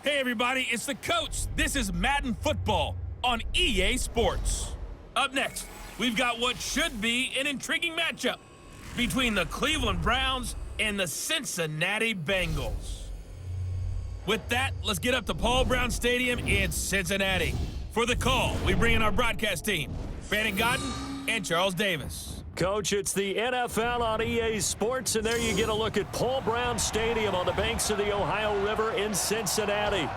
Hey everybody, it's the coach. This is Madden Football on EA Sports. Up next, we've got what should be an intriguing matchup between the Cleveland Browns and the Cincinnati Bengals. With that, let's get up to Paul Brown Stadium in Cincinnati. For the call, we bring in our broadcast team, Brandon Godden and Charles Davis. Coach, it's the NFL on EA Sports, and there you get a look at Paul Brown Stadium on the banks of the Ohio River in Cincinnati.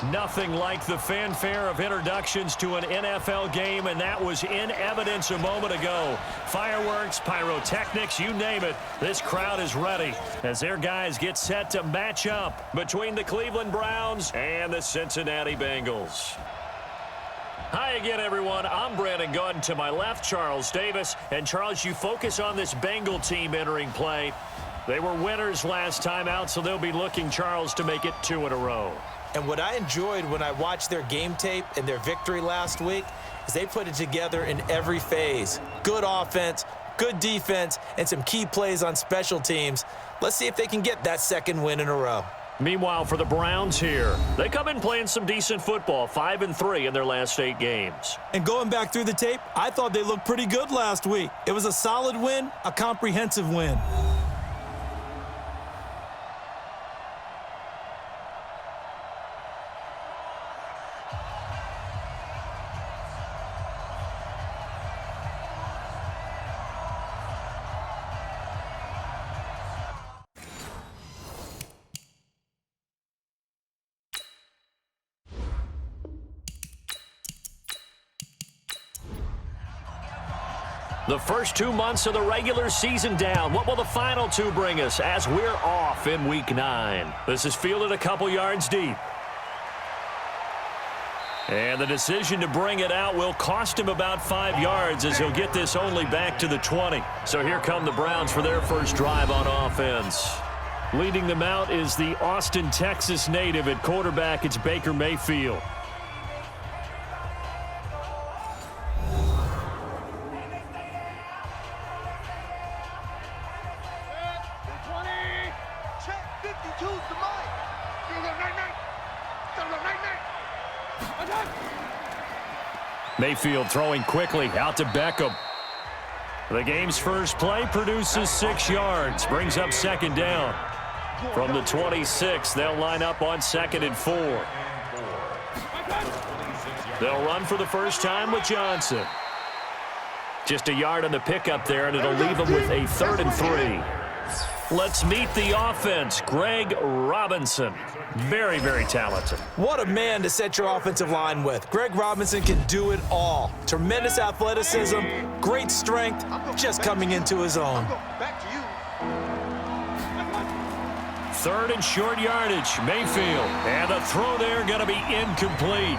Nothing like the fanfare of introductions to an NFL game, and that was in evidence a moment ago. Fireworks, pyrotechnics, you name it. This crowd is ready as their guys get set to match up between the Cleveland Browns and the Cincinnati Bengals. Hi again, everyone. I'm Brandon Godden. To my left, Charles Davis. And, Charles, you focus on this Bengal team entering play. They were winners last time out, so they'll be looking, Charles, to make it 2 in a row. And what I enjoyed when I watched their game tape and their victory last week is they put it together in every phase. Good offense, good defense, and some key plays on special teams. Let's see if they can get that second win in a row. Meanwhile, for the Browns here, they come in playing some decent football, 5-3 in their last 8 games. And going back through the tape, I thought they looked pretty good last week. It was a solid win, a comprehensive win. The first 2 months of the regular season down. What will the final 2 bring us as we're off in Week 9? This is fielded a couple yards deep. And the decision to bring it out will cost him about 5 yards as he'll get this only back to the 20. So here come the Browns for their first drive on offense. Leading them out is the Austin, Texas native at quarterback. It's Baker Mayfield. Mayfield throwing quickly out to Beckham. The game's first play produces 6 yards, brings up second down. From the 26, they'll line up on 2nd and 4. They'll run for the first time with Johnson. Just a yard on the pickup there, and it'll leave them with a 3rd and 3. Let's meet the offense. Greg Robinson. Very, very talented. What a man to set your offensive line with. Greg Robinson can do it all. Tremendous athleticism, great strength, just coming into his own. 3rd and short yardage. Mayfield. And the throw there going to be incomplete.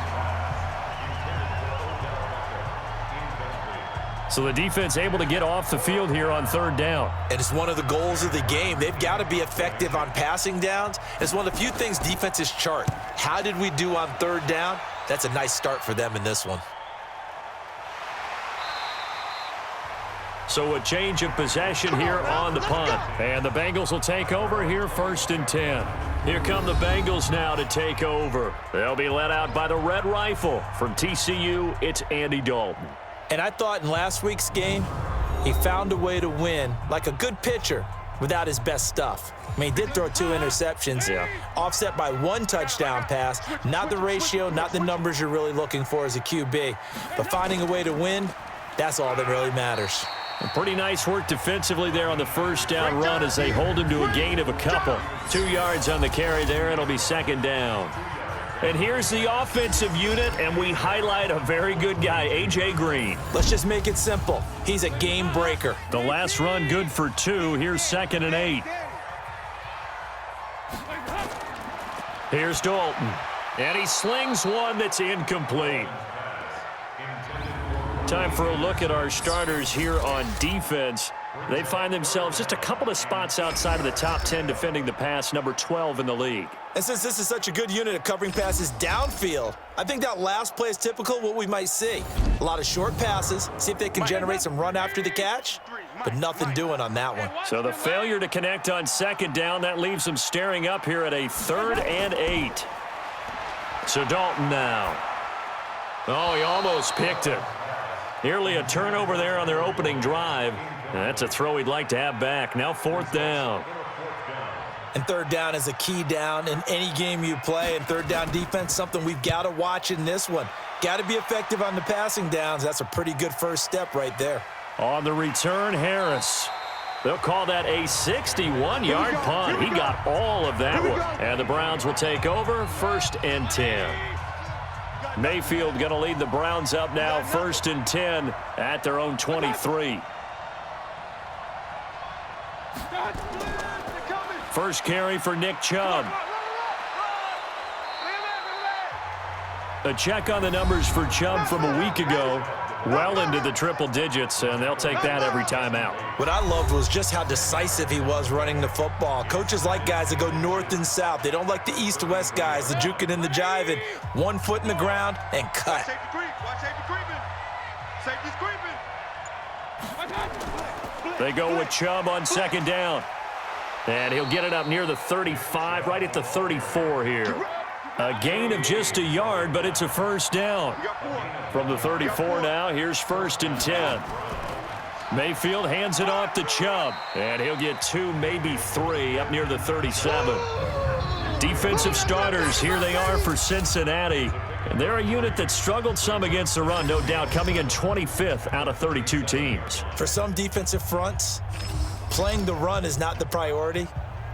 So the defense able to get off the field here on 3rd down. And it's one of the goals of the game. They've got to be effective on passing downs. It's one of the few things defenses chart. How did we do on 3rd down? That's a nice start for them in this one. So a change of possession here on the punt. And the Bengals will take over here 1st and 10. Here come the Bengals now to take over. They'll be led out by the Red Rifle. From TCU, it's Andy Dalton. And I thought in last week's game, he found a way to win like a good pitcher without his best stuff. I mean, he did throw 2 interceptions, offset by 1 touchdown pass. Not the ratio, not the numbers you're really looking for as a QB. But finding a way to win, that's all that really matters. Pretty nice work defensively there on the first down run as they hold him to a gain of a couple. 2 yards on the carry there. It'll be 2nd down. And here's the offensive unit, and we highlight a very good guy, A.J. Green. Let's just make it simple. He's a game breaker. The last run good for 2. Here's 2nd and 8. Here's Dalton. And he slings one that's incomplete. Time for a look at our starters here on defense. They find themselves just a couple of spots outside of the top 10 defending the pass, number 12 in the league. And since this is such a good unit of covering passes downfield, I think that last play is typical of what we might see. A lot of short passes, see if they can generate some run after the catch, but nothing doing on that one. So the failure to connect on 2nd down, that leaves them staring up here at a 3rd and 8. So Dalton now. Oh, he almost picked it. Nearly a turnover there on their opening drive. That's a throw he'd like to have back. Now 4th down. And 3rd down is a key down in any game you play. And 3rd down defense, something we've got to watch in this one. Got to be effective on the passing downs. That's a pretty good first step right there. On the return, Harris. They'll call that a 61-yard punt. He got all of that one. And the Browns will take over 1st and 10. Mayfield going to lead the Browns up now 1st and 10 at their own 23. First carry for Nick Chubb. A check on the numbers for Chubb from a week ago. Well into the triple digits, and they'll take that every time out. What I loved was just how decisive he was running the football. Coaches like guys that go north and south. They don't like the east-west guys, the juking and the jiving. 1 foot in the ground and cut. They go with Chubb on 2nd down. And he'll get it up near the 35, right at the 34 here. A gain of just a yard, but it's a 1st down. From the 34 now, here's 1st and 10. Mayfield hands it off to Chubb, and he'll get 2, maybe 3, up near the 37. Defensive starters, here they are for Cincinnati. And they're a unit that struggled some against the run, no doubt, coming in 25th out of 32 teams. For some defensive fronts, playing the run is not the priority.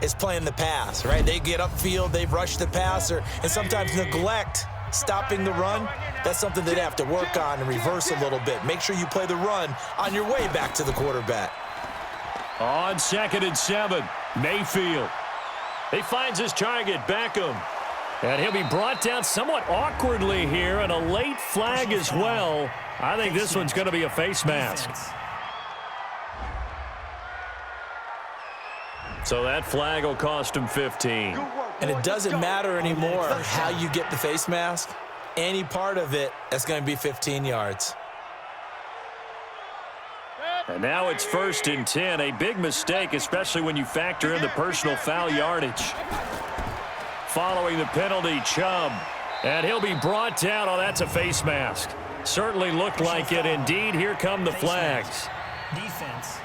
It's playing the pass, right? They get upfield, they rush the passer, and sometimes neglect stopping the run. That's something they'd have to work on and reverse a little bit. Make sure you play the run on your way back to the quarterback. On 2nd and 7, Mayfield. He finds his target, Beckham. And he'll be brought down somewhat awkwardly here, and a late flag as well. I think this one's going to be a face mask. So that flag will cost him 15. And it doesn't matter anymore how you get the face mask. Any part of it, that's going to be 15 yards. And now it's 1st and 10. A big mistake, especially when you factor in the personal foul yardage. Following the penalty, Chubb. And he'll be brought down. Oh, that's a face mask. Certainly looked like it. Indeed, here come the flags. Defense.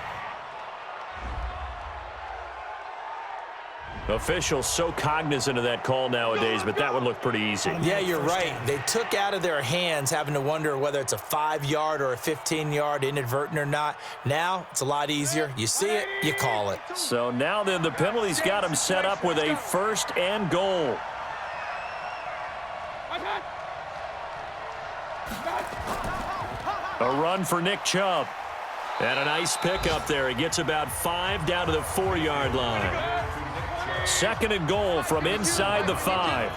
Officials so cognizant of that call nowadays, but that would look pretty easy. Yeah, you're right. They took out of their hands having to wonder whether it's a 5-yard or a 15-yard, inadvertent or not. Now, it's a lot easier. You see it, you call it. So now then, the penalty's got him set up with a 1st and goal. A run for Nick Chubb. And a nice pickup there. He gets about 5 down to the 4-yard line. 2nd and goal from inside the 5.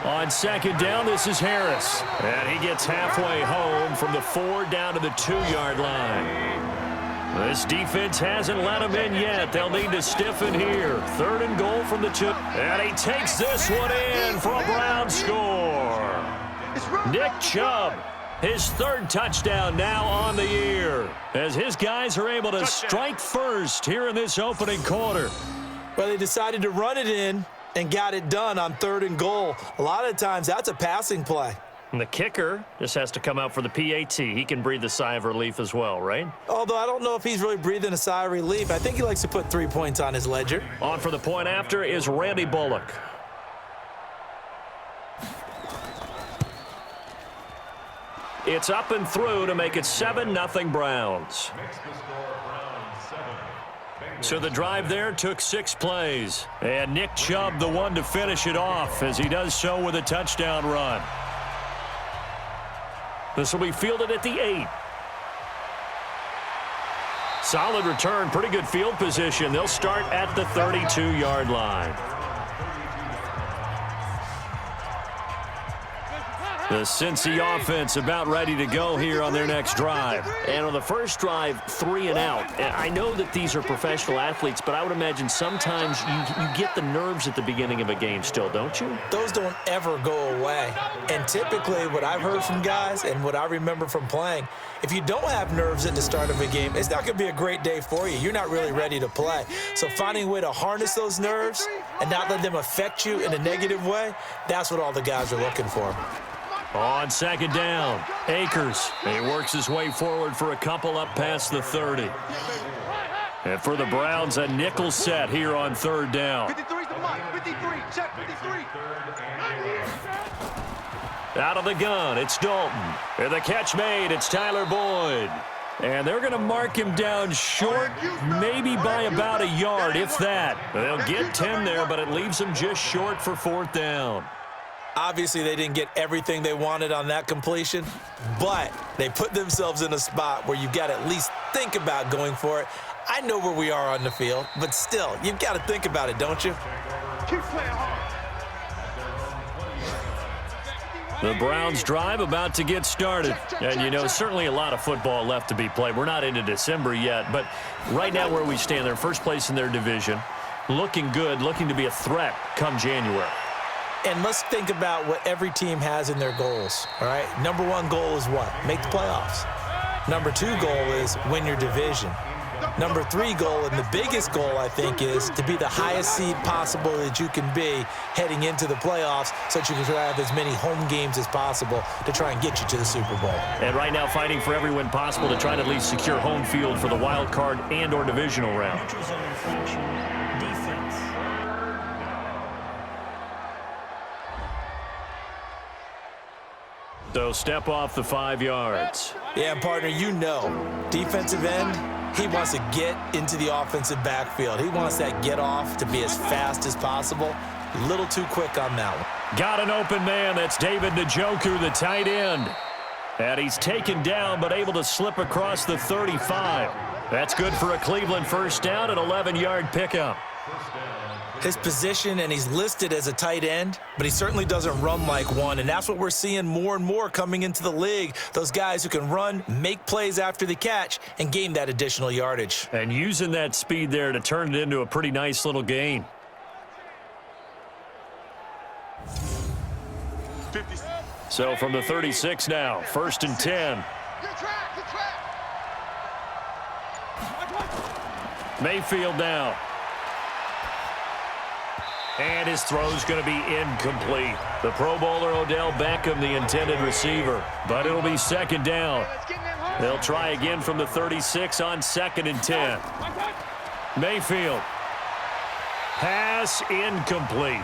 On 2nd down, this is Harris. And he gets halfway home from the 4 down to the 2-yard line. This defense hasn't let him in yet. They'll need to stiffen here. 3rd and goal from the 2. And he takes this one in for a Brown score. Nick Chubb. His 3rd touchdown now on the year, as his guys are able to strike first here in this opening quarter. Well, they decided to run it in and got it done on 3rd and goal. A lot of times, that's a passing play. And the kicker just has to come out for the PAT. He can breathe a sigh of relief as well, right? Although I don't know if he's really breathing a sigh of relief. I think he likes to put 3 points on his ledger. On for the point after is Randy Bullock. It's up and through to make it 7-0 Browns. So the drive there took 6 plays. And Nick Chubb, the one to finish it off, as he does so with a touchdown run. This will be fielded at the 8. Solid return, pretty good field position. They'll start at the 32-yard line. The Cincy offense about ready to go here on their next drive. And on the first drive, 3 and out. And I know that these are professional athletes, but I would imagine sometimes you get the nerves at the beginning of a game still, don't you? Those don't ever go away. And typically what I've heard from guys and what I remember from playing, if you don't have nerves at the start of a game, it's not going to be a great day for you. You're not really ready to play. So finding a way to harness those nerves and not let them affect you in a negative way, that's what all the guys are looking for. On second down, Akers. He works his way forward for a couple up past the 30. And for the Browns, a nickel set here on third down. 53's the mark. 53. Check 53. Out of the gun, it's Dalton. And the catch made, it's Tyler Boyd. And they're going to mark him down short, maybe by about a yard, if that. They'll get 10 there, but it leaves them just short for fourth down. Obviously, they didn't get everything they wanted on that completion, but they put themselves in a spot where you've got to at least think about going for it. I know where we are on the field, but still, you've got to think about it, don't you? Keep playing hard. The Browns drive about to get started. And, you know, certainly a lot of football left to be played. We're not into December yet, but right now where we stand, they're first place in their division, looking good, looking to be a threat come January. And let's think about what every team has in their goals, all right? Number one goal is what? Make the playoffs. Number two goal is win your division. Number three goal, and the biggest goal, I think, is to be the highest seed possible that you can be heading into the playoffs so that you can have as many home games as possible to try and get you to the Super Bowl. And right now fighting for every win possible to try to at least secure home field for the wild card and or divisional round. So step off the 5 yards. Yeah, partner, you know, defensive end, he wants to get into the offensive backfield. He wants that get off to be as fast as possible. A little too quick on that one. Got an open man. That's David Njoku, the tight end. And he's taken down but able to slip across the 35. That's good for a Cleveland first down, an 11-yard pickup. His position, and he's listed as a tight end, but he certainly doesn't run like one, and that's what we're seeing more and more coming into the league. Those guys who can run, make plays after the catch, and gain that additional yardage. And using that speed there to turn it into a pretty nice little gain. 50. So from the 36 now, first and 10. Good track. Good track. Mayfield now. And his throw's going to be incomplete. The Pro Bowler Odell Beckham, the intended receiver. But it'll be second down. They'll try again from the 36 on second and 10. Mayfield. Pass incomplete.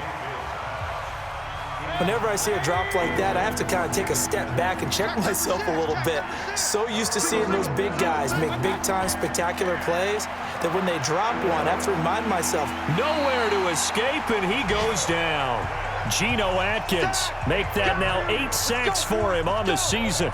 Whenever I see a drop like that, I have to kind of take a step back and check myself a little bit. So used to seeing those big guys make big-time spectacular plays that when they drop one, I have to remind myself. Nowhere to escape, and he goes down. Geno Atkins, make that now 8 sacks for him on the season.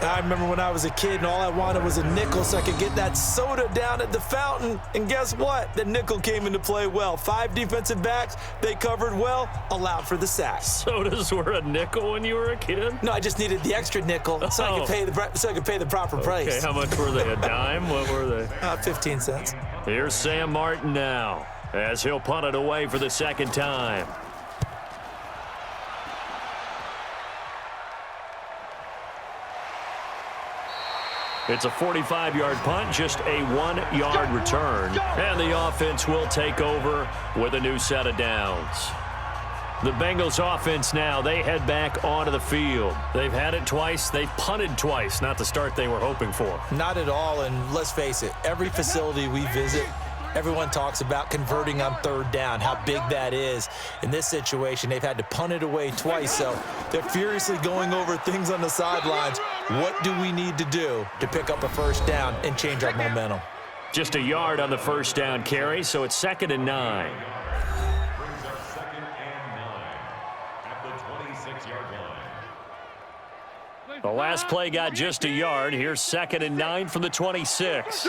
I remember when I was a kid and all I wanted was a nickel so I could get that soda down at the fountain. And guess what? The nickel came into play well. 5 defensive backs, they covered well, allowed for the sacks. Sodas were a nickel when you were a kid? No, I just needed the extra nickel so I could pay the proper price. Okay, how much were they? A dime? What were they? 15 cents. Here's Sam Martin now as he'll punt it away for the second time. It's a 45-yard punt, just a 1-yard return. And the offense will take over with a new set of downs. The Bengals offense now, they head back onto the field. They've had it twice. They've punted twice. Not the start they were hoping for. Not at all, and let's face it, every facility we visit, everyone talks about converting on third down, how big that is. In this situation, they've had to punt it away twice, so they're furiously going over things on the sidelines. What do we need to do to pick up a first down and change our momentum? Just a yard on the first down carry, so it's second and 9. The last play got just a yard. Here's second and 9 from the 26.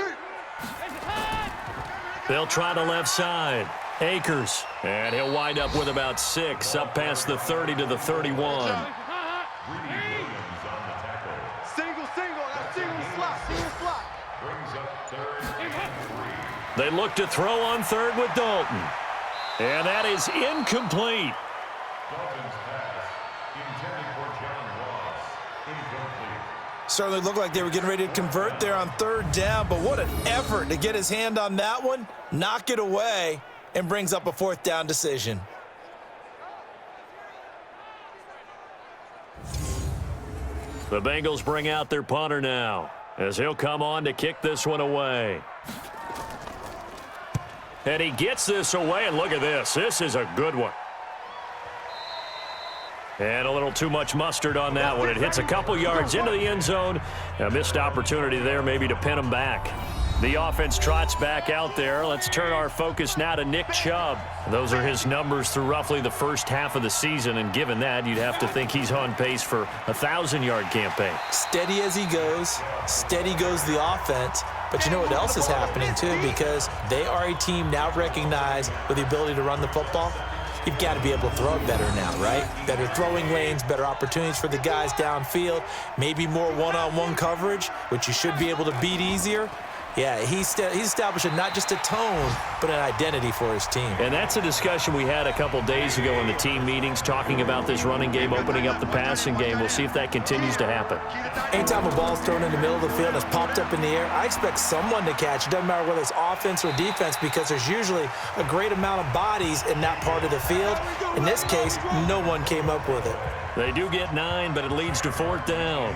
They'll try the left side. Akers. And he'll wind up with about 6 up past the 30 to the 31. Single slot. They look to throw on third with Dalton. And that is incomplete. Certainly looked like they were getting ready to convert there on third down, but what an effort to get his hand on that one, knock it away, and brings up a 4th down decision. The Bengals bring out their punter now, as he'll come on to kick this one away. And he gets this away, and look at this. This is a good one. And a little too much mustard on that one. It hits a couple yards into the end zone. A missed opportunity there maybe to pin him back. The offense trots back out there. Let's turn our focus now to Nick Chubb. Those are his numbers through roughly the first half of the season, and given that, you'd have to think he's on pace for a 1,000-yard campaign. Steady as he goes. Steady goes the offense. But you know what else is happening, too, because they are a team now recognized with the ability to run the football. You've got to be able to throw it better now, right? Better throwing lanes, better opportunities for the guys downfield, maybe more one-on-one coverage, which you should be able to beat easier. Yeah, he's establishing not just a tone, but an identity for his team. And that's a discussion we had a couple days ago in the team meetings, talking about this running game, opening up the passing game. We'll see if that continues to happen. Anytime a ball's thrown in the middle of the field and it's popped up in the air, I expect someone to catch. It doesn't matter whether it's offense or defense, because there's usually a great amount of bodies in that part of the field. In this case, no one came up with it. They do get 9, but it leads to 4th down.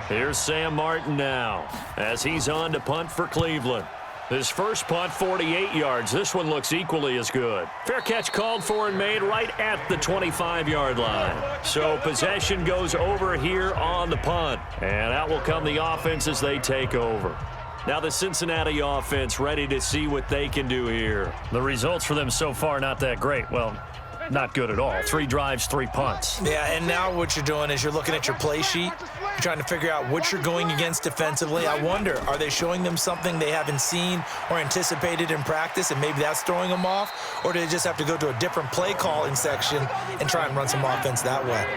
Here's Sam Martin now, as he's on to punt for Cleveland. His first punt, 48 yards. This one looks equally as good. Fair catch called for and made right at the 25-yard line. So possession goes over here on the punt. And out will come the offense as they take over. Now the Cincinnati offense ready to see what they can do here. The results for them so far not that great. Well, not good at all. 3 drives, 3 punts. Yeah, and now what you're doing is you're looking at your play sheet. You're trying to figure out what you're going against defensively. I wonder, are they showing them something they haven't seen or anticipated in practice, and maybe that's throwing them off? Or do they just have to go to a different play calling section and try and run some offense that way?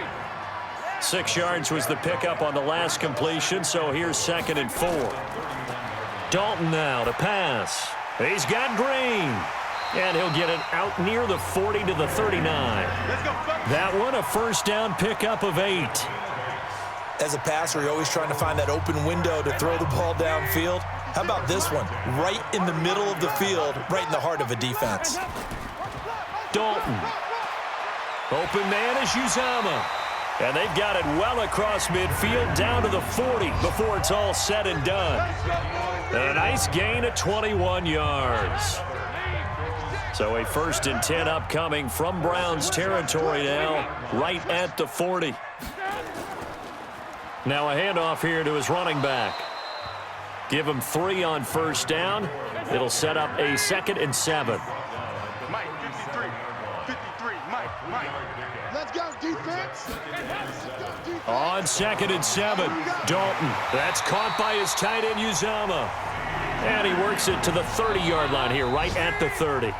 6 yards was the pickup on the last completion, so here's 2nd and 4. Dalton now to pass. He's got Green. And he'll get it out near the 40 to the 39. That one, a 1st down pickup of 8. As a passer, you're always trying to find that open window to throw the ball downfield. How about this one? Right in the middle of the field, right in the heart of a defense. Dalton. Open man is Uzama. And they've got it well across midfield down to the 40 before it's all said and done. And a nice gain of 21 yards. So a 1st and 10 upcoming from Browns territory now, right at the 40. Now a handoff here to his running back. Give him 3 on 1st down. It'll set up a 2nd and 7. Mike, 53, Mike. Let's go, defense. On 2nd and 7, Dalton. That's caught by his tight end, Uzama. And he works it to the 30-yard line here, right at the 30.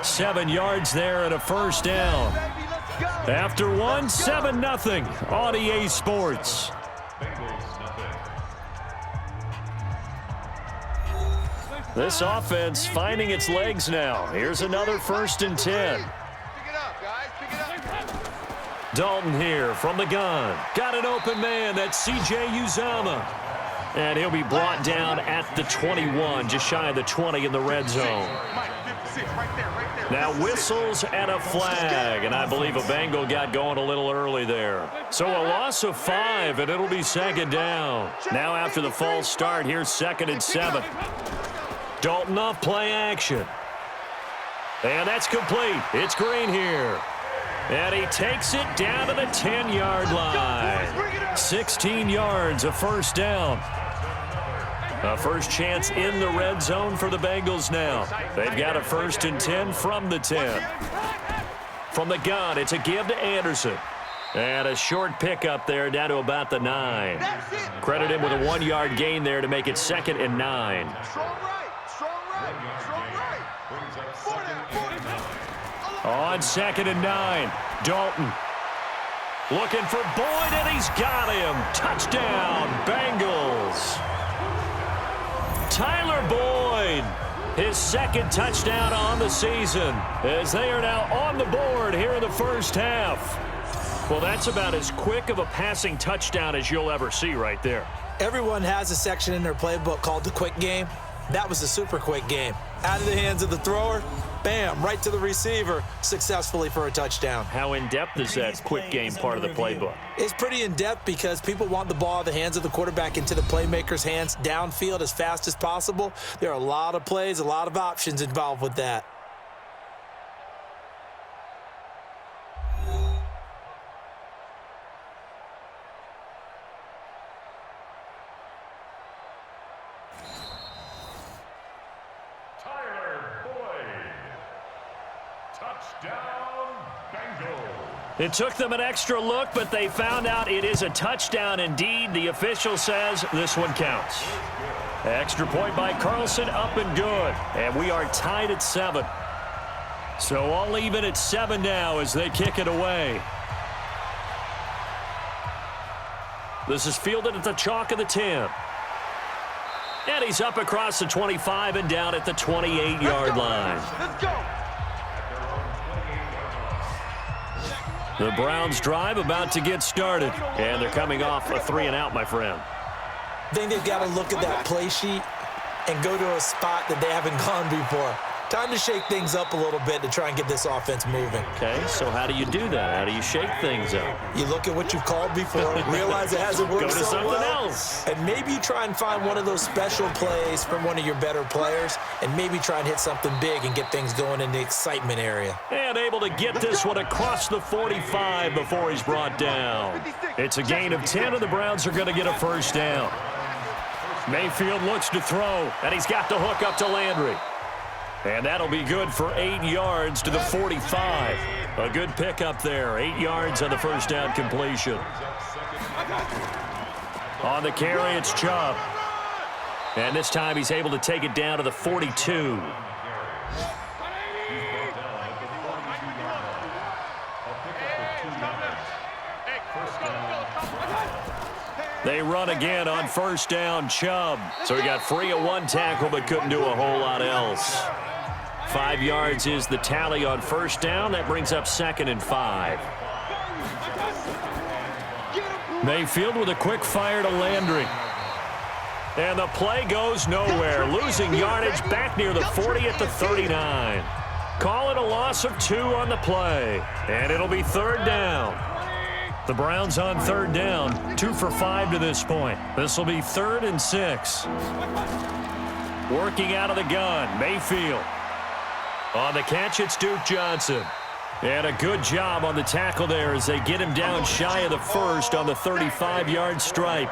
7 yards there and a 1st down. After 1, 7-0 on EA Sports. This offense finding its legs now. Here's another 1st and 10. Pick it up, guys. Pick it up. Dalton here from the gun. Got an open man. That's C.J. Uzama. And he'll be brought down at the 21, just shy of the 20 in the red zone. Mike, 56, right there. Now whistles and a flag, and I believe a Bengal got going a little early there. So a loss of 5, and it'll be 2nd down. Now after the false start, here's 2nd and 7. Dalton off play action. And that's complete. It's Green here. And he takes it down to the 10-yard line. 16 yards, a 1st down. A first chance in the red zone for the Bengals now. They've got a 1st and 10 from the 10. From the gun, it's a give to Anderson. And a short pickup there down to about the 9. Credit him with a 1-yard gain there to make it 2nd and 9. On 2nd and 9, Dalton. Looking for Boyd, and he's got him. Touchdown, Bengals. Tyler Boyd, his 2nd touchdown on the season, as they are now on the board here in the first half. Well, that's about as quick of a passing touchdown as you'll ever see right there. Everyone has a section in their playbook called the quick game. That was a super quick game. Out of the hands of the thrower, bam, right to the receiver, successfully for a touchdown. How in-depth is that quick game part of the playbook? It's pretty in-depth because people want the ball out of the hands of the quarterback into the playmaker's hands downfield as fast as possible. There are a lot of plays, a lot of options involved with that. It took them an extra look, but they found out it is a touchdown indeed. The official says this one counts. Extra point by Carlson, up and good. And we are tied at 7. So all even at 7 now as they kick it away. This is fielded at the chalk of the 10. And he's up across the 25 and down at the 28-yard line. Let's go. The Browns drive about to get started. And they're coming off a 3-and-out, my friend. I think they've got to look at that play sheet and go to a spot that they haven't gone before. Time to shake things up a little bit to try and get this offense moving. Okay, so how do you do that? How do you shake things up? You look at what you've called before, realize it hasn't worked Go to so something well, else. and maybe you try and find one of those special plays from one of your better players, and maybe try and hit something big and get things going in the excitement area. And able to get this one across the 45 before he's brought down. It's a gain of 10, and the Browns are going to get a first down. Mayfield looks to throw, and he's got the hook up to Landry. And that'll be good for 8 yards to the 45. A good pickup there. 8 yards on the first down completion. On the carry, it's Chubb. And this time he's able to take it down to the 42. They run again on first down, Chubb. So he got free of one tackle but couldn't do a whole lot else. 5 yards is the tally on first down. That brings up 2nd and 5. Mayfield with a quick fire to Landry. And the play goes nowhere. Losing yardage back near the 40 at the 39. Call it a loss of 2 on the play. And it'll be 3rd down. The Browns on 3rd down. 2 for 5 to this point. This will be 3rd and 6. Working out of the gun, Mayfield. On the catch, it's Duke Johnson. And a good job on the tackle there as they get him down shy of the first on the 35-yard stripe.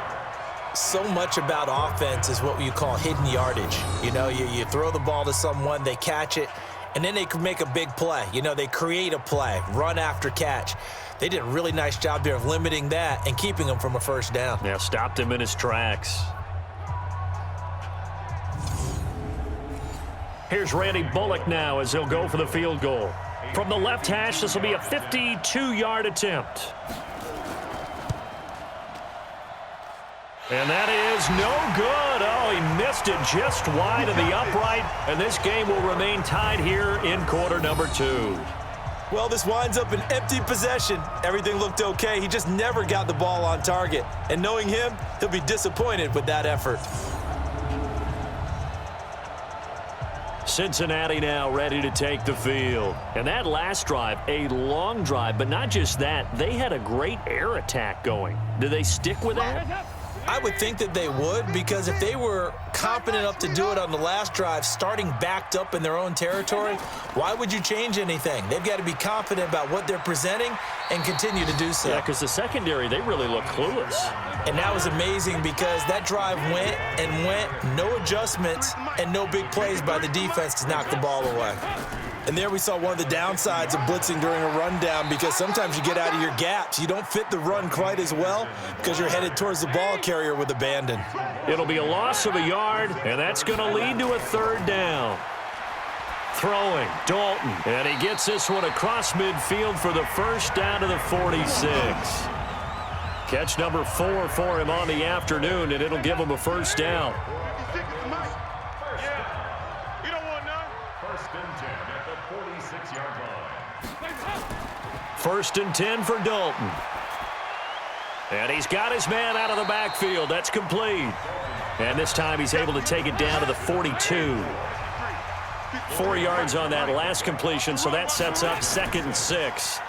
So much about offense is what you call hidden yardage. You know, you throw the ball to someone, they catch it, and then they can make a big play. You know, they create a play, run after catch. They did a really nice job there of limiting that and keeping him from a first down. Yeah, stopped him in his tracks. Here's Randy Bullock now as he'll go for the field goal. From the left hash, this will be a 52-yard attempt. And that is no good. Oh, he missed it just wide of the upright. And this game will remain tied here in quarter number 2. Well, this winds up an empty possession. Everything looked okay. He just never got the ball on target. And knowing him, he'll be disappointed with that effort. Cincinnati now ready to take the field. And that last drive, a long drive, but not just that. They had a great air attack going. Do they stick with that? I would think that they would, because if they were confident enough to do it on the last drive, starting backed up in their own territory, why would you change anything? They've got to be confident about what they're presenting and continue to do so. Yeah, because the secondary, they really look clueless. And that was amazing because that drive went and went, no adjustments and no big plays by the defense to knock the ball away. And there we saw one of the downsides of blitzing during a rundown, because sometimes you get out of your gaps. You don't fit the run quite as well because you're headed towards the ball carrier with abandon. It'll be a loss of a yard, and that's going to lead to a 3rd down. Throwing, Dalton, and he gets this one across midfield for the first down to the 46. Catch number 4 for him on the afternoon, and it'll give him a first down. First and 10 for Dalton. And he's got his man out of the backfield. That's complete. And this time he's able to take it down to the 42. 4 yards on that last completion, so that sets up 2nd and 6.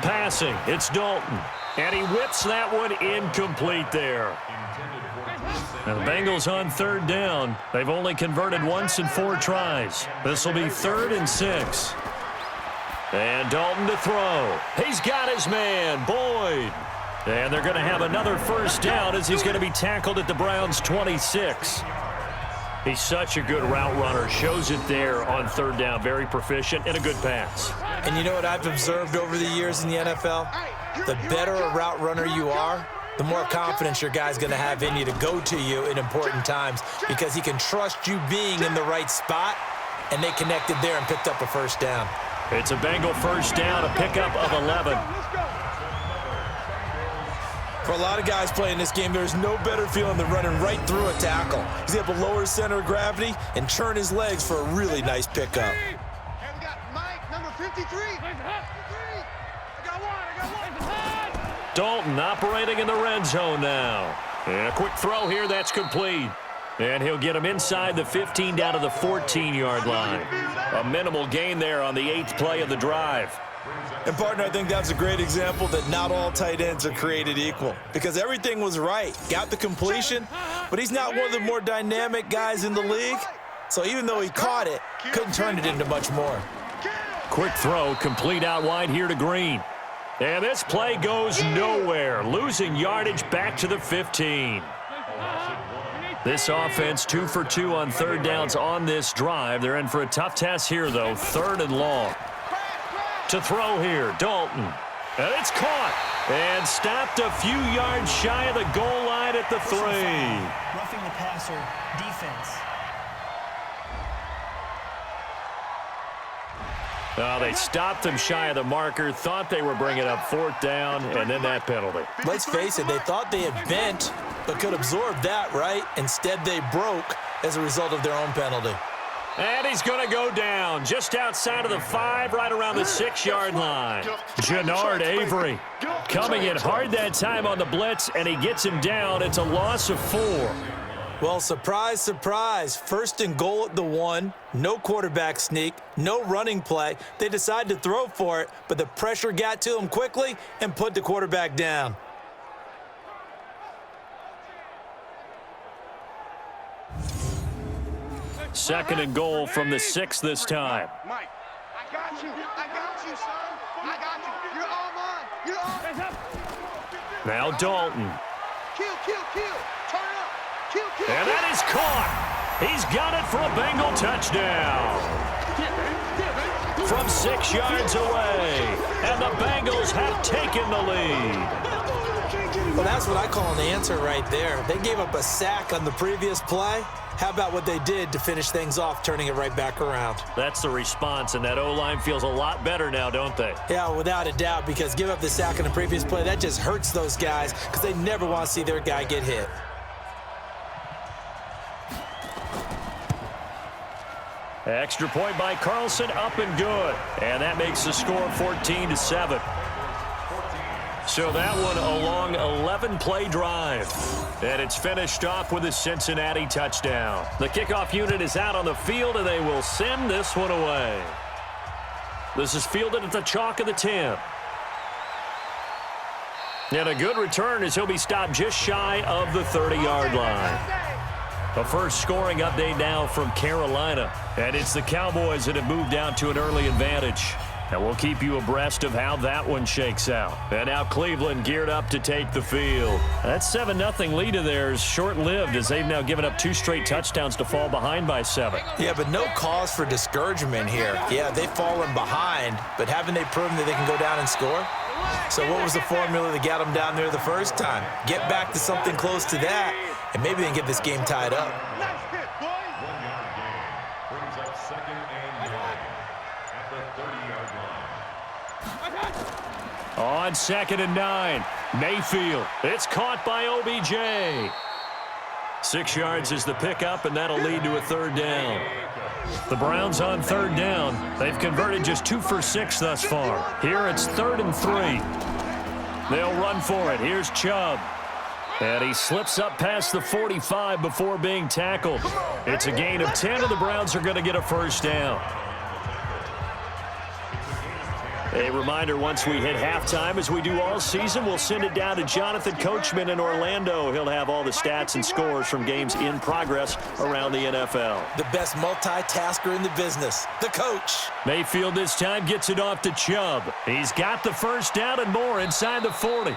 Passing, it's Dalton. And he whips that one incomplete there. And the Bengals on 3rd down. They've only converted once in 4 tries. This will be 3rd and 6. And Dalton to throw. He's got his man, Boyd. And they're going to have another first down as he's going to be tackled at the Browns' 26. He's such a good route runner. Shows it there on 3rd down. Very proficient and a good pass. And you know what I've observed over the years in the NFL? The better a route runner you are, the more confidence your guy's going to have in you to go to you in important times because he can trust you being in the right spot, and they connected there and picked up a first down. It's a Bengal first down, a pickup of 11. For a lot of guys playing this game, there's no better feeling than running right through a tackle. He's able to lower his center of gravity and turn his legs for a really nice pickup. And we got Mike, number 53. Dalton operating in the red zone now. And a quick throw here, that's complete. And he'll get him inside the 15 down to the 14-yard line. A minimal gain there on the 8th play of the drive. And, partner, I think that's a great example that not all tight ends are created equal because everything was right. Got the completion, but he's not one of the more dynamic guys in the league. So even though he caught it, couldn't turn it into much more. Quick throw, complete out wide here to Green. And this play goes nowhere, losing yardage back to the 15. This offense 2 for 2 on 3rd downs on this drive. They're in for a tough test here, though, 3rd and long. To throw here, Dalton. And it's caught and stopped a few yards shy of the goal line at the 3. Roughing the passer, defense. They stopped him shy of the marker, thought they were bringing up 4th down, and then that penalty. Let's face it, they thought they had bent, but could absorb that, right? Instead, they broke as a result of their own penalty. And he's going to go down just outside of the 5, right around the 6-yard line. Jannard Avery coming in hard that time on the blitz, and he gets him down. It's a loss of 4. Well, surprise, surprise. 1st and goal at the 1. No quarterback sneak. No running play. They decide to throw for it, but the pressure got to him quickly and put the quarterback down. Second and goal from the 6 this time. Mike, I got you. I got you, son. I got you. You're all mine. You're all mine. Now Dalton. Kill. Turn up. Kill. And that is caught. He's got it for a Bengal touchdown. From 6 yards away. And the Bengals have taken the lead. Well, that's what I call an answer right there. They gave up a sack on the previous play. How about what they did to finish things off, turning it right back around? That's the response, and that O-line feels a lot better now, don't they? Yeah, without a doubt, because give up the sack on the previous play, that just hurts those guys because they never want to see their guy get hit. Extra point by Carlson, up and good. And that makes the score 14-7. So that one a long 11-play drive. And it's finished off with a Cincinnati touchdown. The kickoff unit is out on the field, and they will send this one away. This is fielded at the chalk of the 10. And a good return as he'll be stopped just shy of the 30-yard line. A first scoring update now from Carolina. And it's the Cowboys that have moved out to an early advantage. And we'll keep you abreast of how that one shakes out. And now Cleveland geared up to take the field. That 7-0 lead of theirs short-lived as they've now given up 2 straight touchdowns to fall behind by 7. Yeah, but no cause for discouragement here. Yeah, they've fallen behind, but haven't they proven that they can go down and score? So what was the formula that got them down there the first time? Get back to something close to that, and maybe they can get this game tied up. On 2nd and 9, Mayfield. It's caught by OBJ. 6 yards is the pickup, and that'll lead to a 3rd down. The Browns on 3rd down. They've converted just 2 for 6 thus far. Here it's 3rd and 3. They'll run for it. Here's Chubb. And he slips up past the 45 before being tackled. It's a gain of 10, and the Browns are going to get a first down. A reminder, once we hit halftime, as we do all season, we'll send it down to Jonathan Coachman in Orlando. He'll have all the stats and scores from games in progress around the NFL. The best multitasker in the business, the coach. Mayfield this time gets it off to Chubb. He's got the first down and more inside the 40.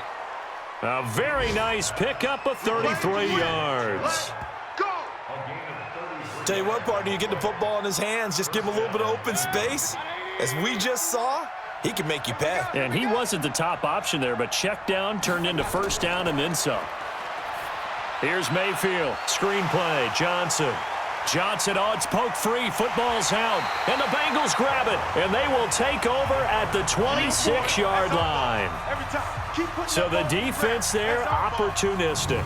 A very nice pickup of 33 yards. Tell you what, partner, you get the football in his hands, just give him a little bit of open space. As we just saw, he can make you pay. And he wasn't the top option there, but check down turned into first down and then some. Here's Mayfield. Screen play. Johnson. Oh, it's poke free. Football's held. And the Bengals grab it. And they will take over at the 26-yard line. So the defense there, opportunistic.